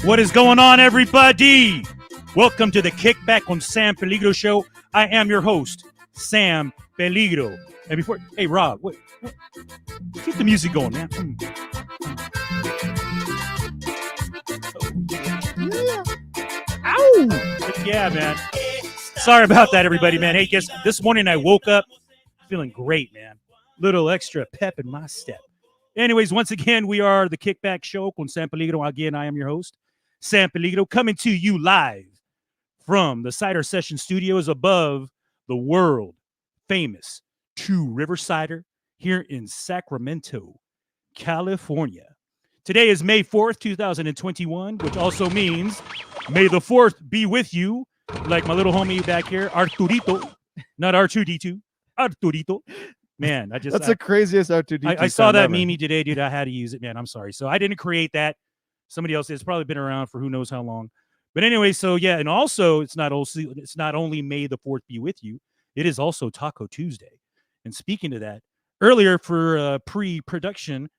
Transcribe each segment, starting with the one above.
What is going on, everybody? Welcome to the Kickback on Sam Peligro show. I am your host, Sam Peligro. And before, hey Rob, what keep the music going, man. Ow! Yeah, man. Sorry about that, everybody, man. Hey, guess this morning I woke up feeling great, man. Little extra pep in my step. Anyways, once again, we are the Kickback Show con San Peligro. Again, I am your host, San Peligro, coming to you live from the Cider Session Studios above the world famous Two River Cider here in Sacramento, California. Today is May 4th, 2021, which also means May the 4th be with you, like my little homie back here, Arturito, not R2D2, Arturito. Man, that's the craziest R2D2. I saw that meme today, dude. I had to use it, man. I'm sorry. So I didn't create that. Somebody else has probably been around for who knows how long. But anyway, so yeah, and also it's not only May the 4th be with you, it is also Taco Tuesday. And speaking to that, earlier for pre-production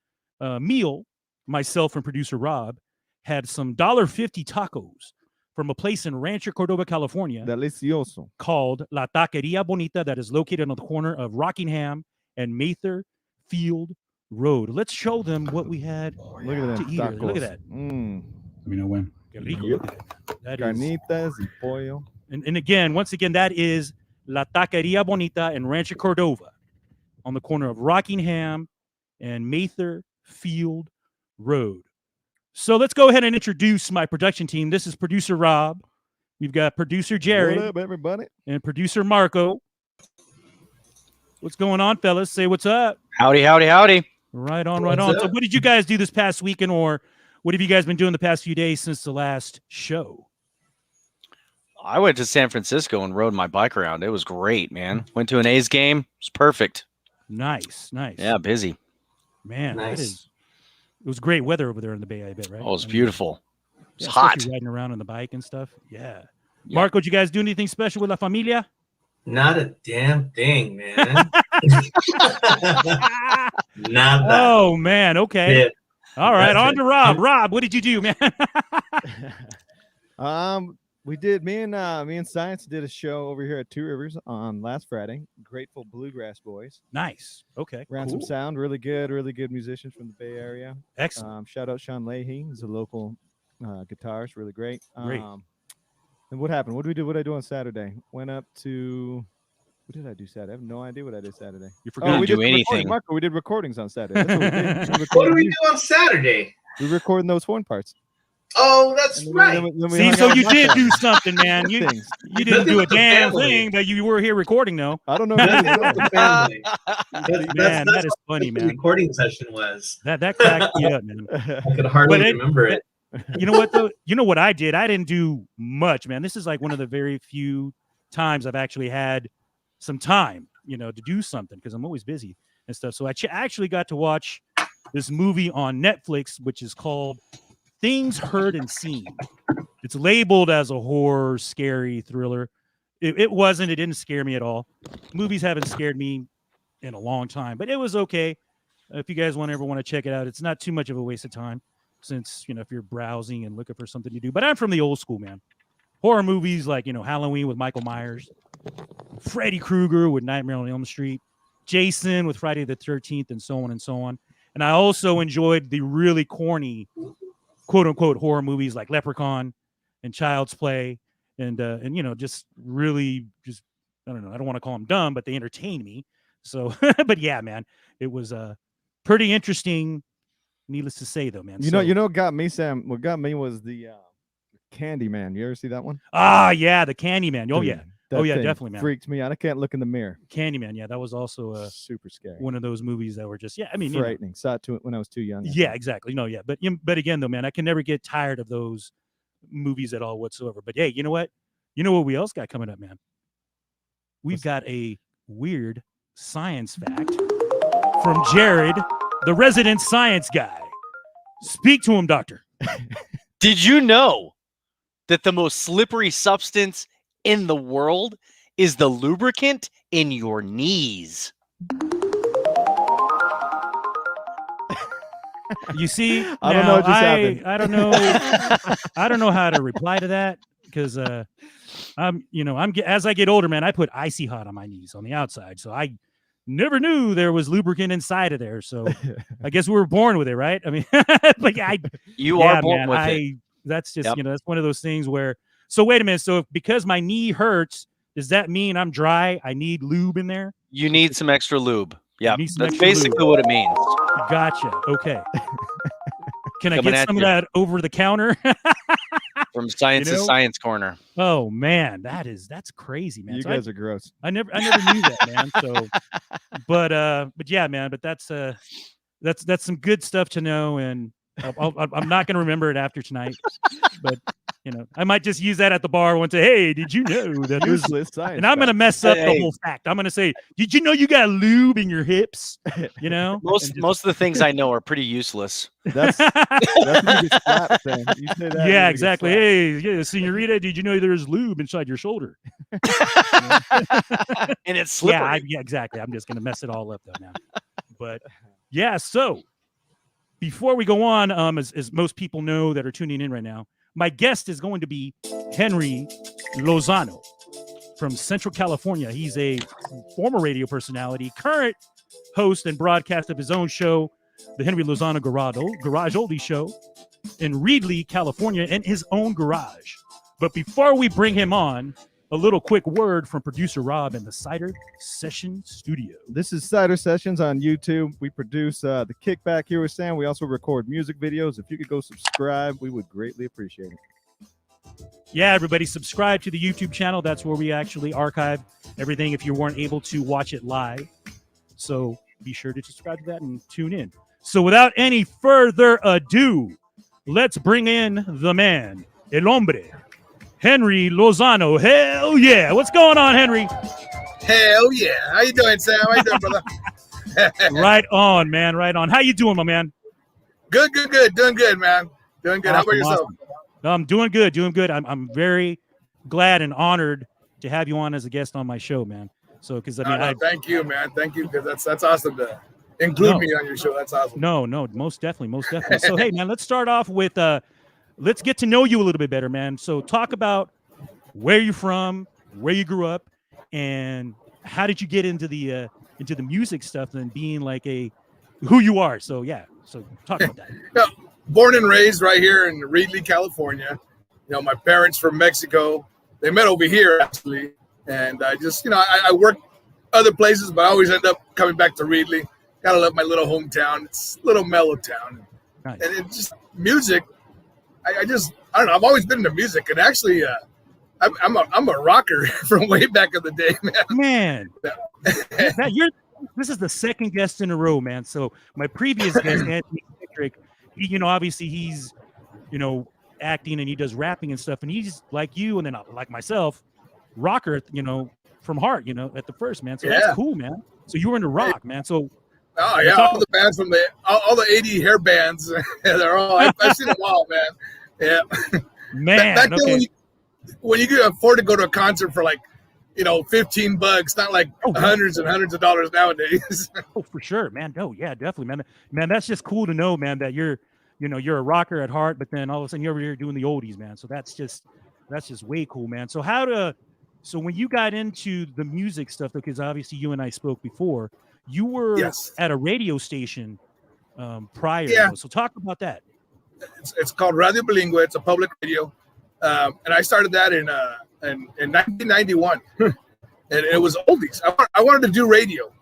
meal, myself and producer Rob had some $1.50 tacos from a place in Rancho Cordova, California. Delicioso. Called La Taqueria Bonita, that is located on the corner of Rockingham and Mather Field Road. Let's show them what we had Look at that to eat. tacos. Look at that. Let me know when. Yep. Look at that. Carnitas y pollo. And again, once again, that is La Taqueria Bonita in Rancho Cordova on the corner of Rockingham and Mather Field Road. So let's go ahead and introduce my production team. This is producer Rob. We've got producer Jared. What up, everybody? And producer Marco. What's going on, fellas? Say what's up. Howdy, howdy, howdy. Right on, right on. So what did you guys do this past weekend, or what have you guys been doing the past few days since the last show? I went to San Francisco and rode my bike around. It was great, man. Went to an A's game. It was perfect. Nice. Yeah, busy. Man, nice. It was great weather over there in the Bay, I bet, right? Oh, it was beautiful. It's hot. hot. Riding around on the bike and stuff. Yeah. Marco, did you guys do anything special with La Familia? Not a damn thing, man. Not that. Oh, man. Okay. Yeah. All right. On to Rob. Rob, what did you do, man? We did. Me and Science did a show over here at Two Rivers on last Friday. Grateful Bluegrass Boys. Nice. Okay. Ran some sound. Really good musicians from the Bay Area. Excellent. Shout out Sean Leahy. He's a local guitarist. Really great. Great. And what happened? What did we do? What did I do on Saturday? Went up to. What did I do Saturday? I have no idea what I did Saturday. You forgot to do anything. Marco, we did recordings on Saturday. That's what we did. What did we do on Saturday? We recorded those horn parts. Oh, that's right. See, so you did do something, man. You didn't do a damn thing, but you were here recording, though. I don't know. Man, that is funny, man. The recording session was. That cracked me up, man. I could hardly remember it. You know what, though? You know what I did? I didn't do much, man. This is like one of the very few times I've actually had some time, to do something, because I'm always busy and stuff. So I actually got to watch this movie on Netflix, which is called Things Heard and Seen. It's labeled as a horror, scary thriller. It wasn't. It didn't scare me at all. Movies haven't scared me in a long time, but it was okay. If you guys ever want to check it out, it's not too much of a waste of time, since, if you're browsing and looking for something to do. But I'm from the old school, man. Horror movies like, Halloween with Michael Myers, Freddy Krueger with Nightmare on Elm Street, Jason with Friday the 13th, and so on and so on. And I also enjoyed the really corny, quote unquote, horror movies like Leprechaun and Child's Play, and just really I don't know. I don't want to call them dumb, but they entertained me. So, but yeah, man, it was pretty interesting. Needless to say, though, man. You know, what got me, Sam? What got me was the Candyman. You ever see that one? Ah, yeah, the Candyman. Oh, Dude, yeah, definitely, man. Freaked me out. I can't look in the mirror. Candyman, yeah, that was also super scary. One of those movies that were just, frightening. Saw it when I was too young. Yeah, exactly. No, yeah, but again, though, man, I can never get tired of those movies at all whatsoever. But hey, you know what? You know what we else got coming up, man? We've got a weird science fact from Jared, the resident science guy. Speak to him, doctor. Did you know that the most slippery substance in the world is the lubricant in your knees? You see, I don't know what just happened. I don't know. I don't know how to reply to that because as I get older, man, I put icy hot on my knees on the outside, so I never knew there was lubricant inside of there. So I guess we were born with it, right? I mean, like You are born with it. That's just Yep. that's one of those things where. So wait a minute. So because my knee hurts, does that mean I'm dry? I need lube in there? You need some extra lube. Yeah, need some that's extra basically lube. what it means. Gotcha. Okay. Can I Coming get at some of you. that over the counter? From Science to Science Corner. Oh man, that's crazy, man. You So guys are gross. I never knew that, man. So, but yeah, man. But that's some good stuff to know, and I'm not gonna remember it after tonight. But I might just use that at the bar one day. Hey, did you know that there's Useless science. and I'm gonna fact. mess up Hey. the whole fact. I'm gonna say, did you know you got lube in your hips? Most of the things I know are pretty useless. That's when you get slapped, then. You say that, yeah, you're gonna get exactly. slapped. Hey, yeah, senorita, did you know there's lube inside your shoulder? And it's slippery. Yeah, exactly. I'm just gonna mess it all up though now. But yeah, so before we go on, as most people know that are tuning in right now, my guest is going to be Henry Lozano from Central California. He's a former radio personality, current host and broadcast of his own show, the Henry Lozano Garage Oldies Show, in Reedley, California, in his own garage. But before we bring him on, a little quick word from producer Rob in the Cider Session Studio. This is Cider Sessions on YouTube. We produce the Kickback here with Sam. We also record music videos. If you could go subscribe, we would greatly appreciate it. Yeah, everybody, subscribe to the YouTube channel. That's where we actually archive everything if you weren't able to watch it live. So be sure to subscribe to that and tune in. So without any further ado, let's bring in the man, el hombre, Henry Lozano. Hell yeah. What's going on, Henry? Hell yeah. How you doing, Sam? How you doing, brother? Right on, man. Right on. How you doing, my man? Good. Doing good, man. Doing good. How about yourself? Awesome. I'm doing good. I'm very glad and honored to have you on as a guest on my show, man. So, because I mean, thank you, man. Thank you, because that's awesome to include me on your show. That's awesome. No, most definitely. So, hey, man, let's start off with let's get to know you a little bit better, man. So, talk about where you're from, where you grew up, and how did you get into the music stuff and being like who you are. So, yeah. So, talk about that. Yeah, born and raised right here in Reedley, California. My parents from Mexico. They met over here actually, and I just, I work other places, but I always end up coming back to Reedley. Gotta love my little hometown. It's a little mellow town, Nice. and it's just music. I don't know. I've always been into music, and actually, I'm a rocker from way back in the day, man. This is the second guest in a row, man. So my previous guest, Anthony Patrick, obviously he's, acting and he does rapping and stuff, and he's like you, and then like myself, rocker, from heart, at the first, man. So that's cool, man. So you were into rock, man. So oh yeah, all the bands from all the 80 hair bands, they're all I've seen them all, man. Yeah, man. Back then, when you could afford to go to a concert for like, $15, not like hundreds and hundreds of dollars nowadays. Oh, for sure, man. No, yeah, definitely, man. Man, that's just cool to know, man, that you're a rocker at heart, but then all of a sudden you're over here doing the oldies, man. So that's just way cool, man. So so when you got into the music stuff, because obviously you and I spoke before, you were at a radio station prior. Yeah. So talk about that. It's called Radio Peligro. It's a public radio, and I started that in 1991, and it was oldies. I wanted to do radio,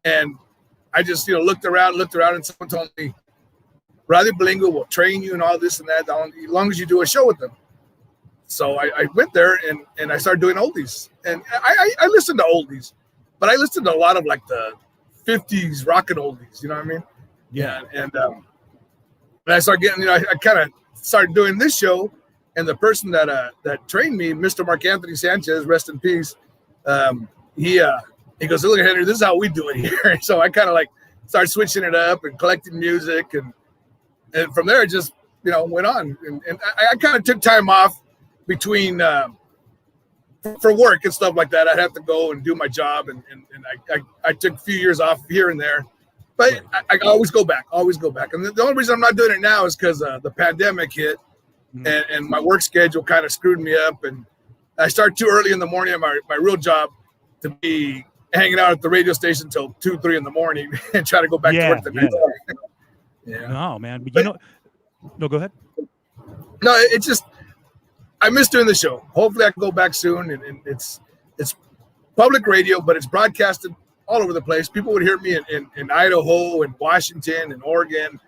and I just looked around, and someone told me, Radio Peligro will train you and all this and that, as long as you do a show with them. So I went there and I started doing oldies, and I listened to oldies, but I listened to a lot of like the 50s rockin' oldies. You know what I mean? Yeah. And I started getting, I kind of started doing this show, and the person that trained me, Mr. Mark Anthony Sanchez, rest in peace. He goes, look, Henry, this is how we do it here. So I kind of like started switching it up and collecting music, and from there it just went on. And I kind of took time off between for work and stuff like that. I'd have to go and do my job, and I took a few years off here and there. But I always go back. And the only reason I'm not doing it now is because the pandemic hit, and my work schedule kind of screwed me up. And I start too early in the morning at my real job to be hanging out at the radio station until 2, 3 in the morning and try to go back to work the next day. Yeah. No, man. But no, go ahead. No, it's just I miss doing the show. Hopefully I can go back soon. And it's public radio, but it's broadcasted all over the place. People would hear me in Idaho and Washington and Oregon,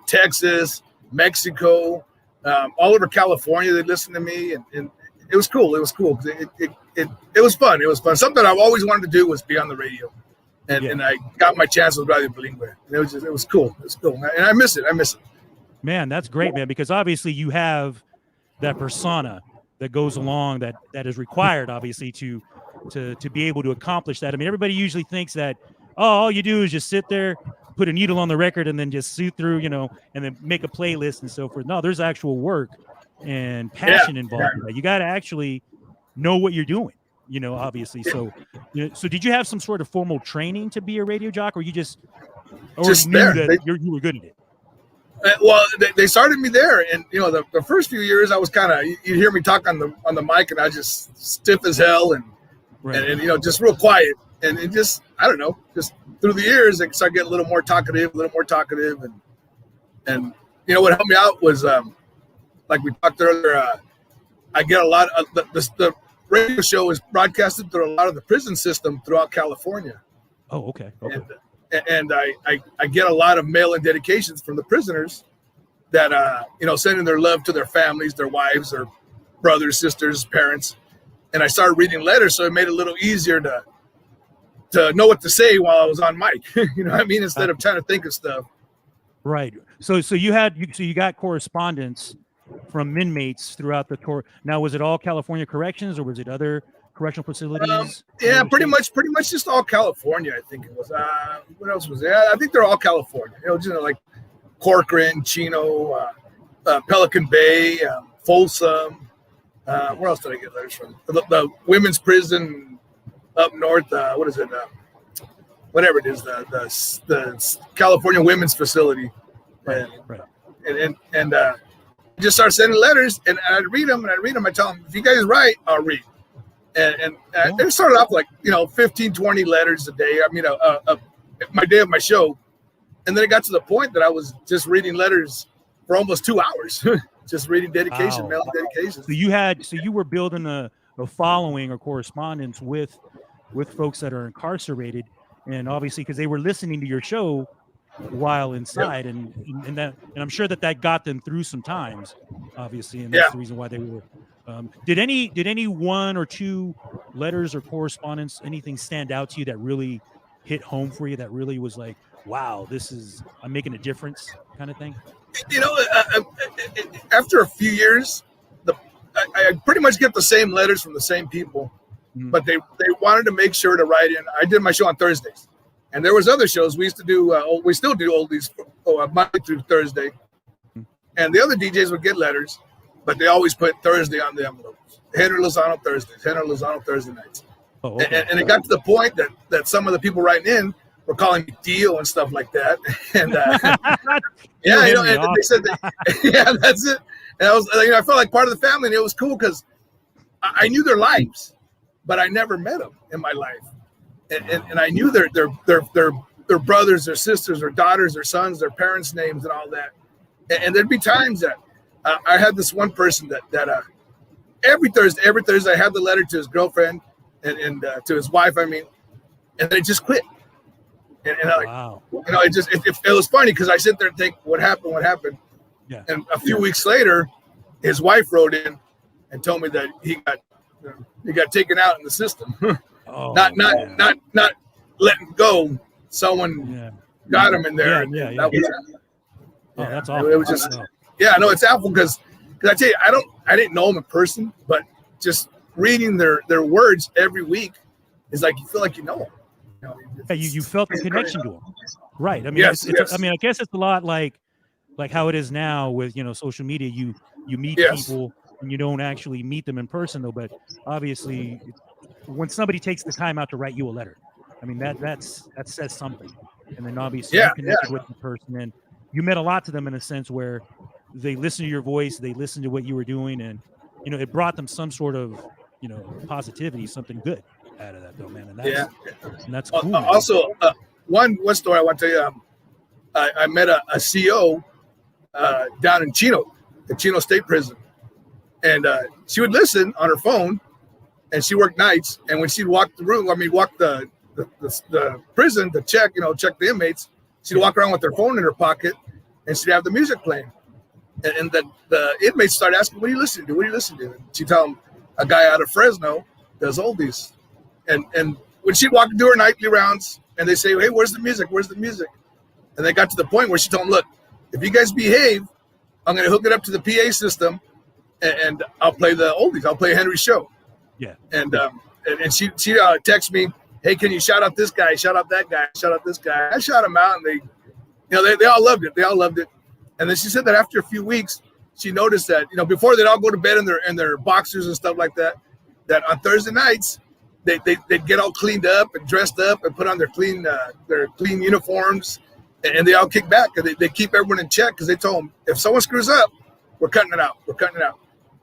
Texas, Mexico, all over California. They'd listen to me, and it was cool. It was cool. It was fun. It was fun. Something I've always wanted to do was be on the radio, and I got my chance with Radio Peligro. It was cool. It was cool, and I miss it. Man, that's great, man. Because obviously you have that persona that goes along that is required, obviously, to be able to accomplish that. I mean, everybody usually thinks that, all you do is just sit there, put a needle on the record, and then just see through, and then make a playlist and so forth. No, there's actual work and passion involved in that. You got to actually know what you're doing, obviously. So, so did you have some sort of formal training to be a radio jock, or you just knew that you were good at it? Well, they started me there, and the first few years I was kind of, you hear me talk on the mic, and I was just stiff as hell, and just real quiet, and it just, I don't know, just through the years I started getting a little more talkative, and what helped me out was like we talked earlier, I get a lot of the radio show is broadcasted through a lot of the prison system throughout California. Oh, okay. And I get a lot of mail-in dedications from the prisoners that sending their love to their families, their wives, their brothers, sisters, parents. And I started reading letters, so it made it a little easier to know what to say while I was on mic. You know what I mean? Instead of trying to think of stuff. Right. So you got correspondence from inmates throughout the tour. Now, was it all California corrections, or was it other correctional facilities? Pretty much just all California. I think it was. What else was there? I think they're all California. Like Corcoran, Chino, Pelican Bay, Folsom. Where else did I get letters from? The women's prison up north. What is it? Whatever it is, the California Women's Facility. Right. And I just started sending letters, and I'd read them. I tell them, if you guys write, I'll read. And it started off like 15, 20 letters a day. I mean, my day of my show, and then it got to the point that I was just reading letters for almost 2 hours, just reading dedication, mail dedications. So you were building a following or correspondence with folks that are incarcerated, and obviously because they were listening to your show while inside, and I'm sure that got them through some times, obviously, and that's the reason why they were. Did any one or two letters or correspondence, anything stand out to you that really hit home for you, that really was like, wow, I'm making a difference kind of thing? After a few years, I pretty much get the same letters from the same people, but they wanted to make sure to write in. I did my show on Thursdays, and there was other shows we used to do. We still do oldies Monday through Thursday, and the other DJs would get letters, but they always put Thursday on the envelopes. Henry Lozano Thursdays, Henry Lozano Thursday nights. Oh, okay. And it got to the point that some of the people writing in were calling me Dio and stuff like that. And and they said that, that's it. And I was, I felt like part of the family, and it was cool because I knew their lives, but I never met them in my life. And I knew their brothers, their sisters, their daughters, their sons, their parents' names, and all that. And there'd be times that I had this one person that every Thursday I had the letter to his girlfriend and to his wife, and then it just quit. And wow. It was funny because I sit there and think, what happened? Yeah. And a few weeks later, his wife wrote in and told me that he got taken out in the system. Not letting go. Someone got him in there. That's awful. It was just it's awful because I tell you, I didn't know him in person, but just reading their words every week is like you feel like you know them. You felt the connection to them, right? I mean, I guess it's a lot like how it is now with social media. You meet people and you don't actually meet them in person, though. But obviously, when somebody takes the time out to write you a letter, I mean that says something. and then obviously you connected with the person, and you meant a lot to them in a sense where they listened to your voice, they listened to what you were doing, and it brought them some sort of positivity, something good out of that though, man. And that's cool. Also, one story I want to tell you. I met a CO down in Chino, the Chino State Prison, and she would listen on her phone, and she worked nights. And when she'd walk the room, walk the prison to check the inmates, she'd walk around with her phone in her pocket, and she'd have the music playing. And the inmates started asking, "What are you listening to? What are you listening to?" And she'd tell them, "A guy out of Fresno does oldies." And when she'd walk and do her nightly rounds, and they say, "Hey, where's the music? Where's the music?" And they got to the point where she told them, "Look, if you guys behave, I'm going to hook it up to the PA system, and I'll play the oldies. I'll play Henry's show." Yeah. And she texted me, "Hey, can you shout out this guy? Shout out that guy? Shout out this guy?" I shout them out, and they all loved it. They all loved it. And then she said that after a few weeks, she noticed that before they'd all go to bed in their boxers and stuff like that, that on Thursday nights they'd get all cleaned up and dressed up and put on their clean uniforms. And they all kick back, and they keep everyone in check because they told them, if someone screws up, we're cutting it out. We're cutting it out.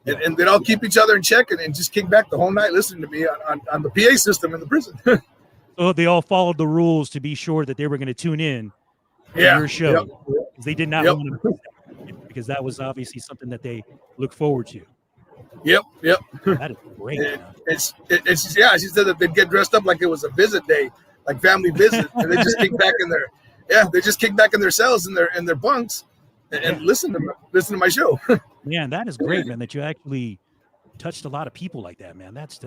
And they'd all keep each other in check and just kick back the whole night listening to me on the PA system in the prison. So they all followed the rules to be sure that they were going to tune in to your show. Because they did not want to miss that, because that was obviously something that they look forward to. Yep. That is great. She said that they'd get dressed up like it was a visit day, like family visit, and they just kick back in their they just kick back in their cells in their bunks and listen to my show. Man, that is great, man, that you actually touched a lot of people like that, man. That's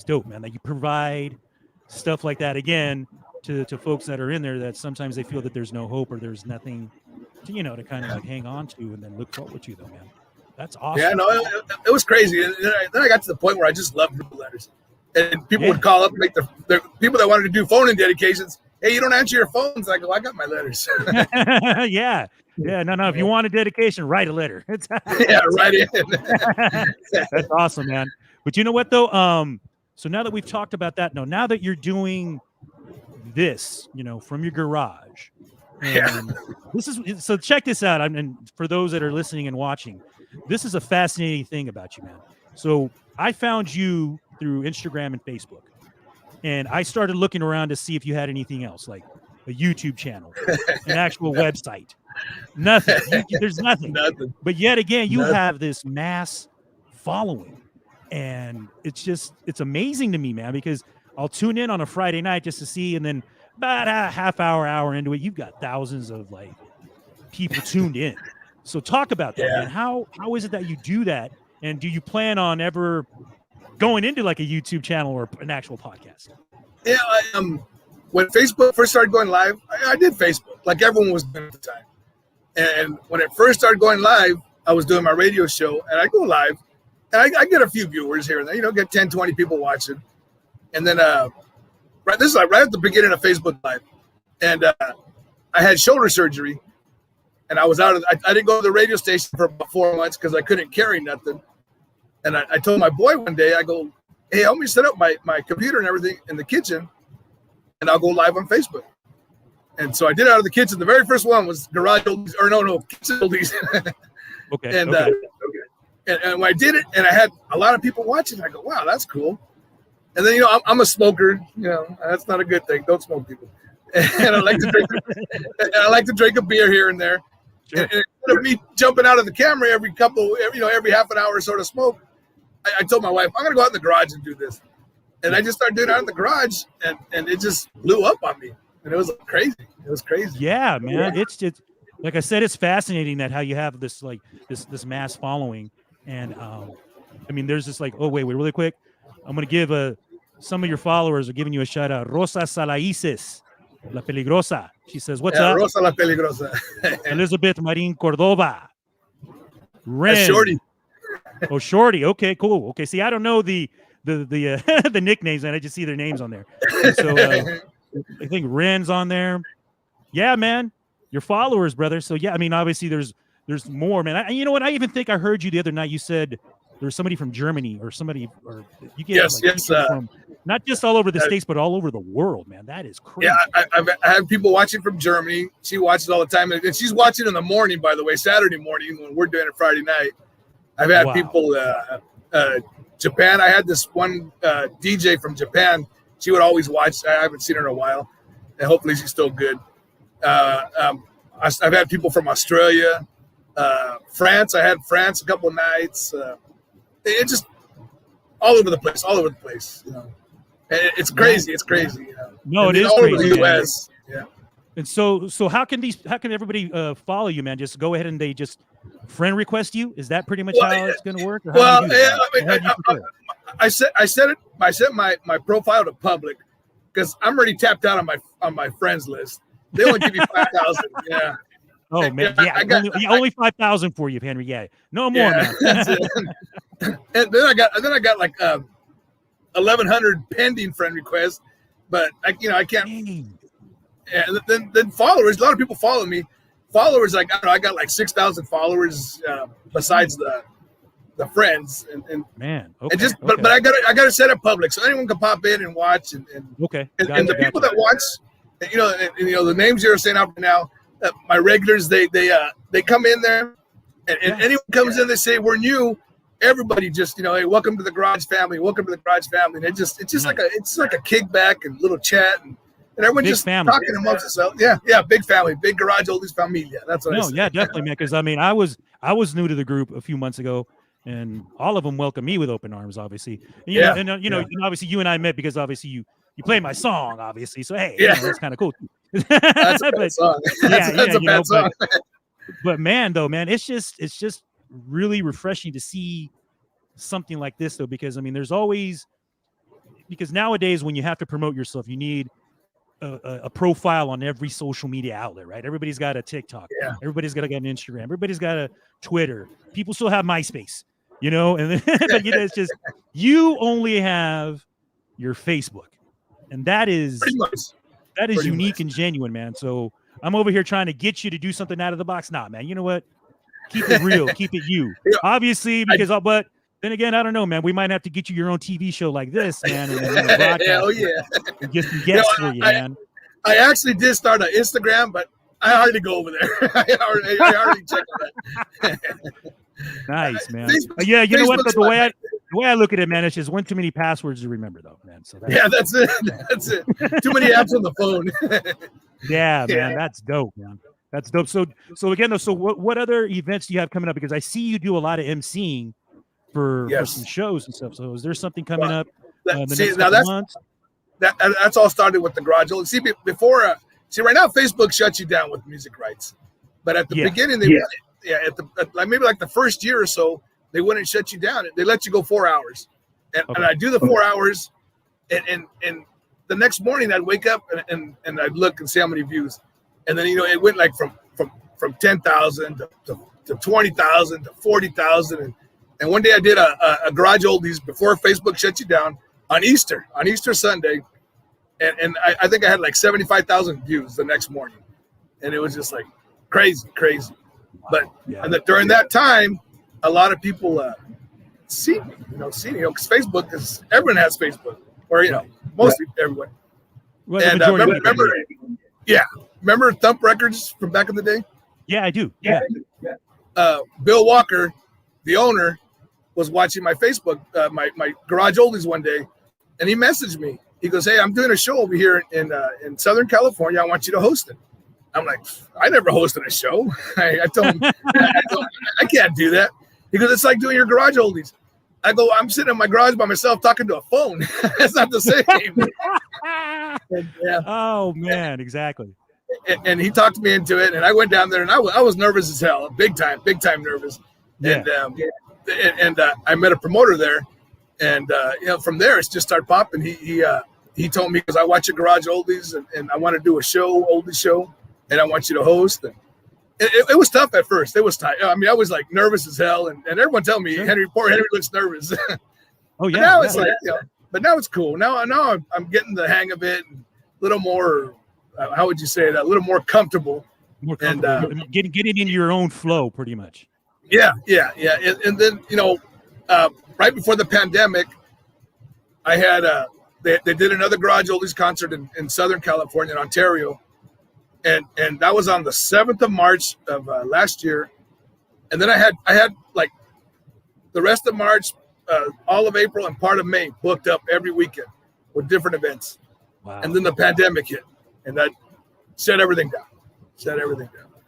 dope, man, that you provide stuff like that again to folks that are in there that sometimes they feel that there's no hope or there's nothing to kind of like hang on to and then look forward to, though, man. That's awesome. Yeah, no, it was crazy. And then I got to the point where I just loved group letters. And people would call up and make the people that wanted to do phone-in dedications. "Hey, you don't answer your phones." I go, "I got my letters." Yeah. No. If you want a dedication, write a letter. Write in. That's awesome, man. But you know what, though? So now that we've talked about that, now that you're doing this, from your garage, and so check this out. And for those that are listening and watching, this is a fascinating thing about you, man. So I found you through Instagram and Facebook. And I started looking around to see if you had anything else, like a YouTube channel, an actual website. Nothing. There's nothing. But yet again, you have this mass following. And it's amazing to me, man, because I'll tune in on a Friday night just to see, and then about a half hour into it, you've got thousands of people tuned in. So talk about that, man. How is it that you do that? And do you plan on ever going into like a YouTube channel or an actual podcast? Yeah, when Facebook first started going live, I did Facebook like everyone was doing at the time. And when it first started going live, I was doing my radio show, and I go live, and I get a few viewers here and there, get 10, 20 people watching. And then this is like right at the beginning of Facebook Live, and I had shoulder surgery, and I was I didn't go to the radio station for about 4 months because I couldn't carry nothing. And I told my boy one day, I go, "Hey, help me set up my computer and everything in the kitchen, and I'll go live on Facebook." And so I did it out of the kitchen. The very first one was Garage Oldies, or no, Kitchen Oldies. Okay. And and when I did it, and I had a lot of people watching, I go, "Wow, that's cool." And then I'm a smoker. That's not a good thing. Don't smoke, people. And I like to drink a beer here and there. Sure. And instead of me jumping out of the camera every half an hour or so to smoke, I told my wife, "I'm going to go out in the garage and do this." And I just started doing it out in the garage, and it just blew up on me. And it was crazy. It was crazy. Yeah, man. Yeah. It's just, like I said, it's fascinating that how you have this this mass following. And there's this oh, wait, really quick. I'm going to give some of your followers are giving you a shout out. Rosa Salaices, La Peligrosa. She says, "What's up?" Rosa La Peligrosa. Elizabeth Marin Cordova. Ren. Shorty. Oh, Shorty. Okay, cool. Okay, see, I don't know the the nicknames, and I just see their names on there. And so I think Ren's on there. Yeah, man, your followers, brother. So yeah, obviously there's more, man. You know what? I even think I heard you the other night. You said there was somebody from Germany or somebody, or you get yes. Not just all over the States, but all over the world, man. That is crazy. Yeah, I have people watching from Germany. She watches all the time, and she's watching in the morning. By the way, Saturday morning when we're doing it Friday night. I've had people. Japan. I had this one DJ from Japan. She would always watch. I haven't seen her in a while, and hopefully she's still good. I've had people from Australia, France. I had France a couple of nights. It just all over the place. You know, and it's crazy. It's crazy. You know? No, and it is all crazy. over the US. Yeah. And so how can everybody follow you, man? Just go ahead and they just friend request you. Is that pretty much how it's going to work? Well, I set my profile to public because I'm already tapped out on my friends list. They only give you 5,000. Yeah. Oh man, yeah. Only 5,000 for you, Henry. Yeah, no more, man. And then I got like 1,100 pending friend requests, but I can't. Dang. And then followers. A lot of people follow me. Followers, like I got like 6,000 followers besides the friends. And man, okay. And just but I got to set it public so anyone can pop in and watch. And the people that watch, the names you're saying out now, my regulars, they come in there, and anyone comes in, they say we're new. Everybody just hey, welcome to the Garage family. Welcome to the Garage family. And it's just like a kickback and little chat and everyone big just family. Talking amongst themselves. Yeah, big family, big Garage Oldies familia. That's what I say. Yeah, definitely, man. Because I mean, I was new to the group a few months ago, and all of them welcomed me with open arms, obviously. And, obviously you and I met because obviously you played my song, obviously. So hey, that's kind of cool. That's a bad song. That's a bad song. But man, it's just really refreshing to see something like this, though, because I mean, because nowadays when you have to promote yourself, you need a profile on every social media outlet, right? Everybody's got a TikTok. Yeah. Everybody's got an Instagram. Everybody's got a Twitter. People still have MySpace, and but it's just you only have your Facebook, and that is unique and genuine, man. So I'm over here trying to get you to do something out of the box. Nah, man. You know what? Keep it real. Keep it you. Obviously, because but then again, I don't know, man. We might have to get you your own TV show like this, man. And then, and get some guests for you, man. I actually did start an Instagram, but I hardly go over there. I already checked that. Nice, man. Yeah, you know what? The way I look at it, man, it's just one too many passwords to remember, though, man. So that's it. That's it. Too many apps on the phone. Yeah, man. That's dope, man. That's dope. So again, though, what other events do you have coming up? Because I see you do a lot of emceeing for some shows and stuff. So is there something coming up in the next couple months? That's all started with the Garage Oldies. See, before right now Facebook shuts you down with music rights, but at the beginning maybe like the first year or so they wouldn't shut you down. They let you go 4 hours, and I do the 4 hours, and the next morning I'd wake up and I'd look and see how many views, and then it went like from 10,000 to 20,000 to 40,000 and one day I did a Garage Oldies before Facebook shut you down on Easter Sunday. And I think I had like 75,000 views the next morning. And it was just like crazy. But during that time, a lot of people see me, because Facebook is, everyone has Facebook. Or, mostly everyone. Well, and remember Thump Records from back in the day? Yeah, I do. Yeah. Bill Walker, the owner, was watching my Facebook, my Garage Oldies one day, and he messaged me. He goes, "Hey, I'm doing a show over here in Southern California. I want you to host it." I'm like, "I never hosted a show." I told him, I can't do that. He goes, "It's like doing your Garage Oldies." I go, "I'm sitting in my garage by myself talking to a phone. It's not the same." Oh man, exactly. And he talked me into it, and I went down there, and I was nervous as hell, big time nervous. Yeah. And I met a promoter there, and from there it's just started popping. He told me, because I watch your Garage Oldies, and I want to do a oldies show, and I want you to host. And it was tough at first. It was tight. I mean, I was like nervous as hell, and everyone tell me, poor Henry looks nervous. Oh yeah. Now it's but now it's cool. Now I'm getting the hang of it, and a little more. How would you say that? A little more comfortable. And getting in your own flow, pretty much. Yeah. And then right before the pandemic, I had they did another Garage Oldies concert in Southern California, in Ontario, and that was on the 7th of March of last year. And then I had like the rest of March, all of April, and part of May booked up every weekend with different events. Wow. And then the pandemic hit, and that shut everything down.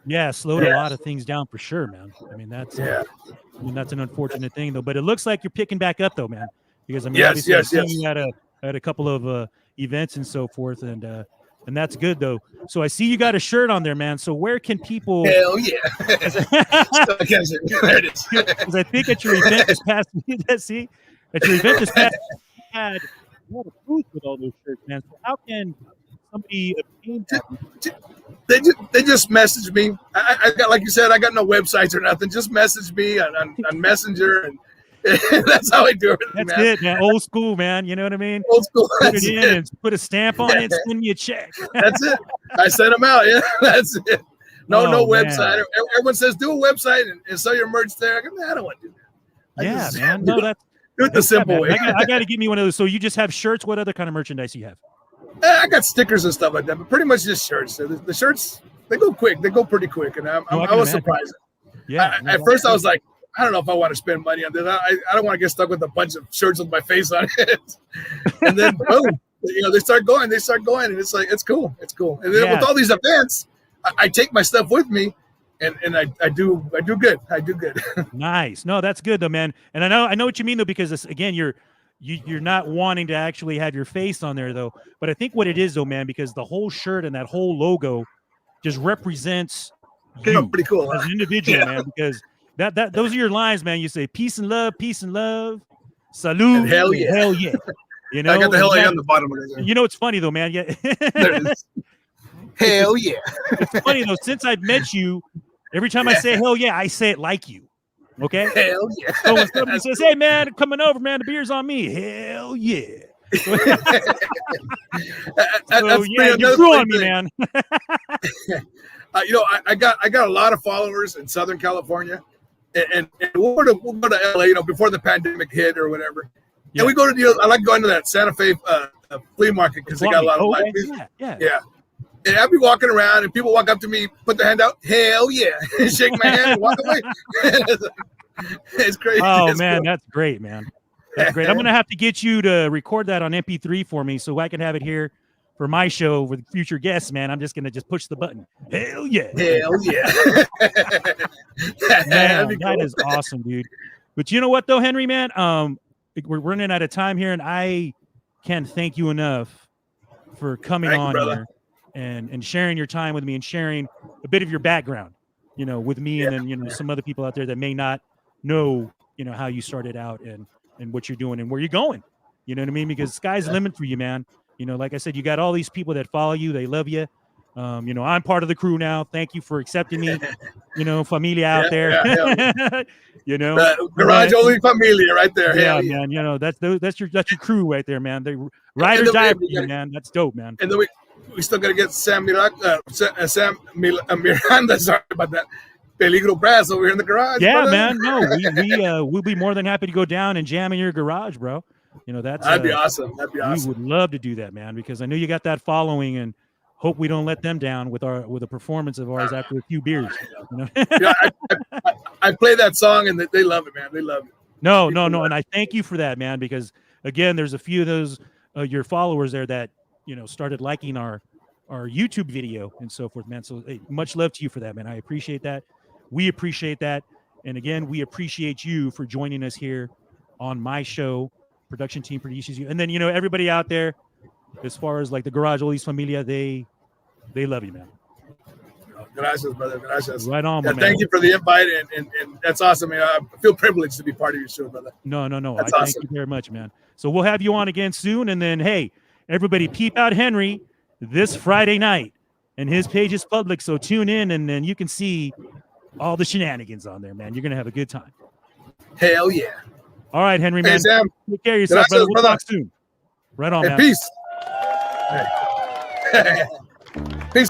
Yeah, slowed a lot of things down for sure, man. I mean, that's that's an unfortunate thing though. But it looks like you're picking back up though, man. Because I mean, obviously I see you at a couple of events and so forth, and that's good though. So I see you got a shirt on there, man. So where can people? Hell yeah! There it is. Because I think at your event this past you had a booth with all those shirts, man. So how can somebody obtain that? They just message me. I got, like you said, I got no websites or nothing. Just message me on Messenger, and that's how I do it. That's it, man. Old school, man. You know what I mean? Old school. Put it in and put a stamp on it, send me a check. That's it. I sent them out. Yeah, that's it. No website. Man. Everyone says do a website and sell your merch there. I go, I don't want to do that. Man. No, that's do it the simple way. I got to give me one of those. So you just have shirts. What other kind of merchandise you have? I got stickers and stuff like that, but pretty much just shirts. The shirts, they go quick. They go pretty quick, and I was surprised. Yeah. At first, I was like, I don't know if I want to spend money on this. I don't want to get stuck with a bunch of shirts with my face on it. And then boom, they start going, and it's like it's cool. And then with all these events, I take my stuff with me, and I do good. Nice. No, that's good though, man. And I know what you mean though, because this, again, you're not wanting to actually have your face on there though. But I think what it is though, man, because the whole shirt and that whole logo just represents you pretty cool as an individual, man. Because that those are your lines, man. You say peace and love, salute, and hell yeah. You know, I got the hell yeah on the bottom of it. You know, it's funny though, man. Yeah. There it is. Hell yeah. It's funny though, since I've met you, every time I say hell yeah, I say it like you. Okay. Hell yeah. So when somebody says, "Hey man, coming over, man, the beer's on me," hell yeah. So yeah, you grew on me, man. I got a lot of followers in Southern California, and we'll go to LA, before the pandemic hit or whatever. Yeah. And we go to I like going to that Santa Fe flea market because they got a lot of live music. Yeah. And I'll be walking around, and people walk up to me, put their hand out, hell yeah, shake my hand, and walk away. It's crazy. Oh man, that's great, man. That's great. I'm gonna have to get you to record that on MP3 for me, so I can have it here for my show with future guests. Man, I'm just gonna push the button. Hell yeah. Hell yeah. Man, that is awesome, dude. But you know what though, Henry, man, we're running out of time here, and I can't thank you enough for coming on here and sharing your time with me and sharing a bit of your background, with me, and then some other people out there that may not know, how you started out and what you're doing and where you're going. You know what I mean? Because sky's the limit for you, man. Like I said, you got all these people that follow you, they love you. I'm part of the crew now. Thank you for accepting me. Familia out there. Garage Oldies Familia right there. Yeah, man. That's your crew right there, man. They ride or die for you, man. That's dope, man. And then we still gotta get Sam Miranda. Sorry about that. Peligro brass over here in the garage. Yeah, brother. man. No, we'll be more than happy to go down and jam in your garage, bro. That'd be awesome. We would love to do that, man, because I know you got that following, and hope we don't let them down with a performance of ours after a few beers. I play that song and they love it, man. They love it. No, and I thank you for that, man, because again, there's a few of those your followers there that started liking our YouTube video and so forth, man. So hey, much love to you for that, man. I appreciate that. We appreciate that, and again, we appreciate you for joining us here on my show. Production team produces you, and then everybody out there, as far as like the Garage Oldies Familia, they love you, man. Gracias, brother. Gracias. Right on, man. Thank you for the invite, and that's awesome. I feel privileged to be part of your show, brother. No. That's awesome. Thank you very much, man. So we'll have you on again soon, and then hey, everybody, peep out Henry this Friday night, and his page is public, so tune in, and then you can see all the shenanigans on there, man. You're gonna have a good time. Hell yeah. All right, Henry, man. Hey, Sam. Take care of yourself, brother. We'll talk soon. Right on, man. Peace. Peace.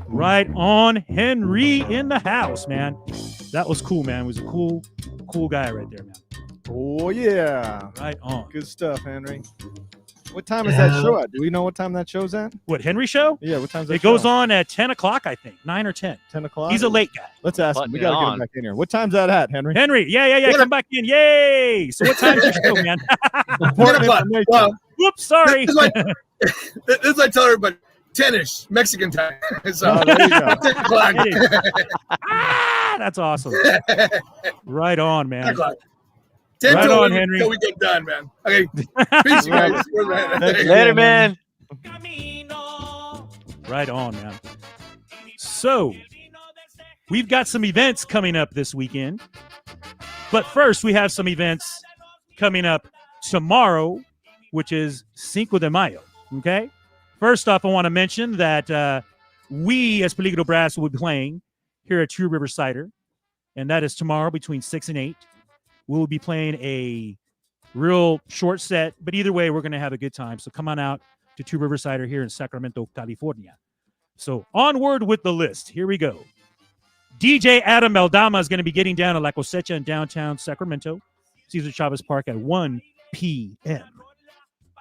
Right on, Henry in the house, man. That was cool, man. He was a cool guy right there, man. Oh yeah, Right on. good stuff, Henry. What time is that show at? Do we know what time that show's at? What, Henry show? Yeah, what time's that It goes show? on at 10 o'clock, I think. 9 or 10. 10 o'clock? He's a late guy. Let's ask him. Putting We it got to get him on. back in here. What time's that at, Henry? Henry, yeah. Come back in. Yay. So what time's your show, man? Important 10 o'clock. information. Well, Whoops, sorry. this is what I tell everybody. 10-ish Mexican time. So Oh, there you go. 10 o'clock. That's awesome. Right on, 10 man. o'clock. 10 Right till on, we- Henry. till we get done, man. Okay. Peace, you guys. Later, man. Right on, man. So, we've got some events coming up this weekend. But first, we have some events coming up tomorrow, which is Cinco de Mayo. Okay? First off, I want to mention that we, as Peligro Brass, will be playing here at True River Cider. And that is tomorrow between 6 and 8. We'll be playing a real short set, but either way, we're going to have a good time. So come on out to Two River Cider here in Sacramento, California. So onward with the list. Here we go. DJ Adam Eldama is going to be getting down to La Cosecha in downtown Sacramento, Cesar Chavez Park at 1 p.m.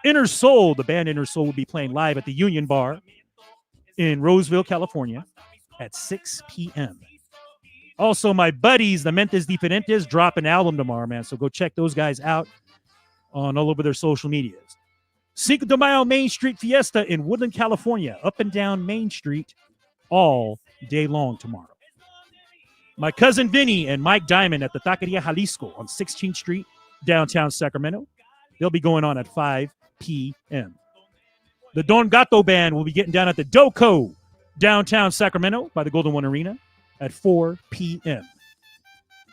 Inner Soul, the band Inner Soul, will be playing live at the Union Bar in Roseville, California at 6 p.m. Also, my buddies, the Mentes Diferentes, drop an album tomorrow, man. So go check those guys out on all over their social medias. Cinco de Mayo Main Street Fiesta in Woodland, California, up and down Main Street all day long tomorrow. My cousin Vinny and Mike Diamond at the Taqueria Jalisco on 16th Street, downtown Sacramento. They'll be going on at 5 p.m. The Don Gato Band will be getting down at the Doco, downtown Sacramento by the Golden One Arena at 4 p.m.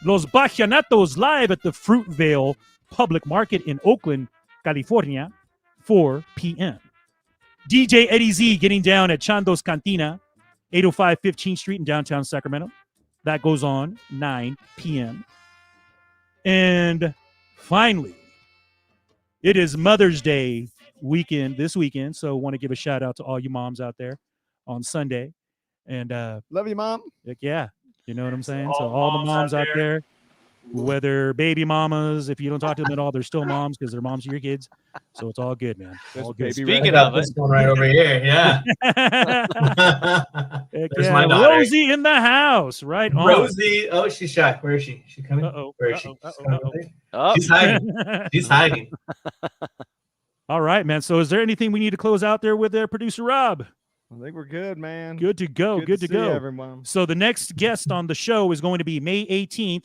Los Bachianatos live at the Fruitvale Public Market in Oakland, California, 4 p.m. DJ Eddie Z getting down at Chando's Cantina, 805 15th Street in downtown Sacramento. That goes on 9 p.m. And finally, it is Mother's Day weekend this weekend. So I want to give a shout out to all you moms out there on Sunday. And Love you, Mom. heck yeah, you know what I'm saying? So all the moms out there, whether baby mamas, if you don't talk to them at all, they're still moms because they're moms to your kids. So it's all good, man. There's All a good. baby Speaking right of it, This one right over here. Yeah. Heck There's yeah. my daughter. Rosie in the house, right on. Rosie. Oh, she's shy. Where is she? She coming? Uh-oh. Where is she? Uh-oh. She's coming Uh-oh. up there? oh, She's hiding. She's hiding. All right, man. So is there anything we need to close out there with producer Rob? I think we're good, man. Good to go. Good to see go. everyone. So the next guest on the show is going to be May 18th,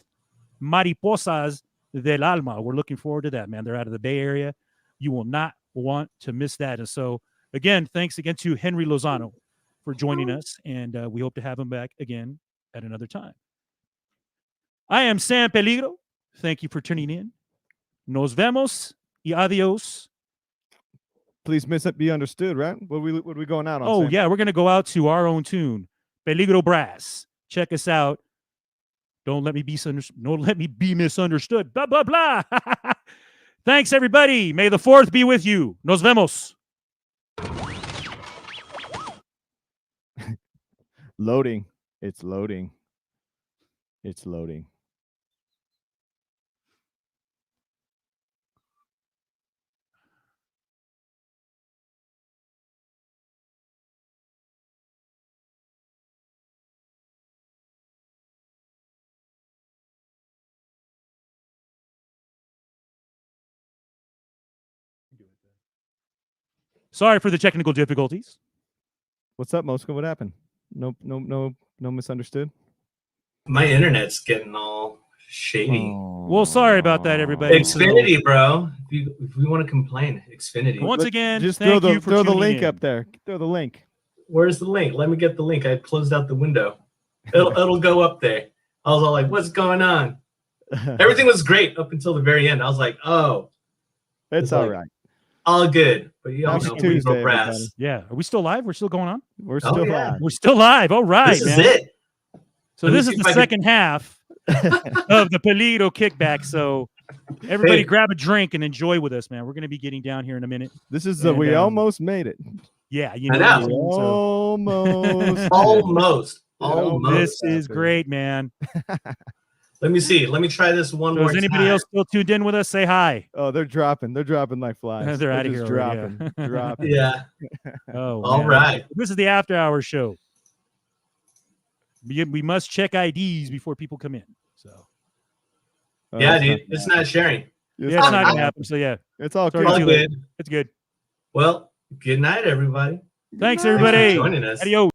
Mariposas del Alma. We're looking forward to that, man. They're out of the Bay Area. You will not want to miss that. And so, again, thanks again to Henry Lozano for joining us, and we hope to have him back again at another time. I am Sam Peligro. Thank you for tuning in. Nos vemos y adios. Please be understood, right? What are we going out on? Oh, Sam? yeah, we're going to go out to our own tune, Peligro Brass. Check us out. Don't let me be misunderstood. Blah, blah, blah. Thanks, everybody. May the 4th be with you. Nos vemos. Loading. It's loading. It's loading. Sorry for the technical difficulties. What's up, Mosca? What happened? No misunderstood. My internet's getting all shady. Well, sorry about that, everybody. Xfinity, bro. If we want to complain, Xfinity. Once again, Just thank throw you for the tuning link in. up there. Throw the link. Where's the link? Let me get the link. I closed out the window. It'll go up there. I was all like, what's going on? Everything was great up until the very end. I was like, oh, It's all right. all good. But you all Happy know Tuesday, Peligro Brass. everybody. Yeah. Are we still live? We're still going on? We're Oh, still yeah. live. We're still live. All right, This man. is it. So Let me this see is if the I can- second half of the Peligro Kickback. So everybody Hey. grab a drink and enjoy with us, man. We're going to be getting down here in a minute. This is And, we almost made it. Yeah. You I know, know. what I'm saying? So Almost. Almost. Almost. this is happened. great, man. Let me see. Let me try this one So more is anybody time. else still tuned in with us? Say hi. Oh, they're dropping like flies. They're outta just here already, dropping, yeah. dropping. Yeah. Oh, All man. right. This is the after hours show. We must check IDs before people come in. So Oh, Yeah, that's dude. It's not sharing. yeah, it's not gonna happen. So yeah, It's all Sorry, good. All too late. good. it's good. Well, good night, everybody. Thanks, Good night. Thanks for everybody. joining us. Adios.